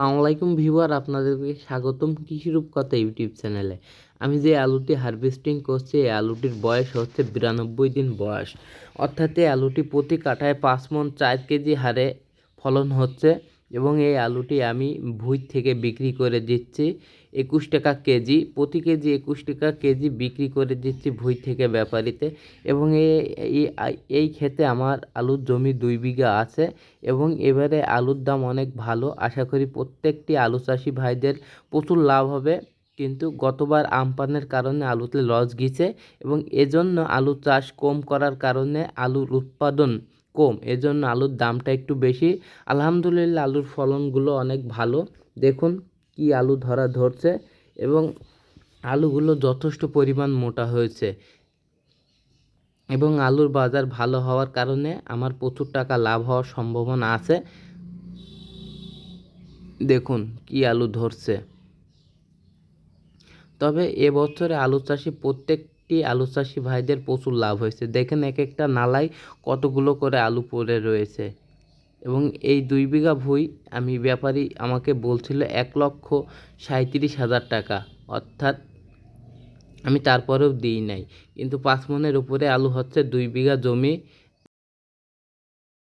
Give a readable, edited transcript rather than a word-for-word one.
আসসালামাইকুম ভিউয়ার, আপনাদেরকে স্বাগতম কৃষি রূপকথা ইউটিউব চ্যানেলে। আমি যে আলুটি হারভেস্টিং করছি এই আলুটির বয়স হচ্ছে 92 দিন বয়স, অর্থাৎ এই আলুটি প্রতি কাঠায় 5 মণ 4 কেজি হারে ফলন হচ্ছে। এবং এই আলুটি আমি ভুঁই থেকে বিক্রি করে দিচ্ছি 21 টাকা কেজি, প্রতি কেজি 21 টাকা কেজি বিক্রি করে দিচ্ছি ভুঁই থেকে ব্যাপারীতে। এবং এই ক্ষেতে আমার আলুর জমি 2 বিঘা আছে এবং এবারে আলুর দাম অনেক ভালো। আশা করি প্রত্যেকটি আলু চাষি ভাইদের প্রচুর লাভ হবে, কিন্তু গতবার আমপানের কারণে আলুতে লস গিয়েছে এবং এজন্য আলু চাষ কম করার কারণে আলুর উৎপাদন কম, এজন্য আলুর দামটা একটু বেশি। আলহামদুলিল্লাহ আলুর ফলনগুলো অনেক ভালো। দেখুন কি আলু ধরছে এবং আলুগুলো যথেষ্ট পরিমাণ মোটা হয়েছে এবং আলুর বাজার ভালো হওয়ার কারণে আমার প্রচুর টাকা লাভ হওয়ার সম্ভাবনা আছে। দেখুন কি আলু ধরছে। তবে এবছরে আলু চাষি প্রত্যেকটি আলু চাষি ভাইদের প্রচুর লাভ হয়েছে। দেখেন এক একটা নালায় কতগুলো করে আলু পড়ে রয়েছে। এবং এই 2 বিঘা ভুঁই আমি ব্যাপারী আমাকে বলছিল 1,37,000 টাকা, অর্থাৎ আমি তারপরেও দিই নাই। কিন্তু 5 মণের উপরে আলু হচ্ছে 2 বিঘা জমি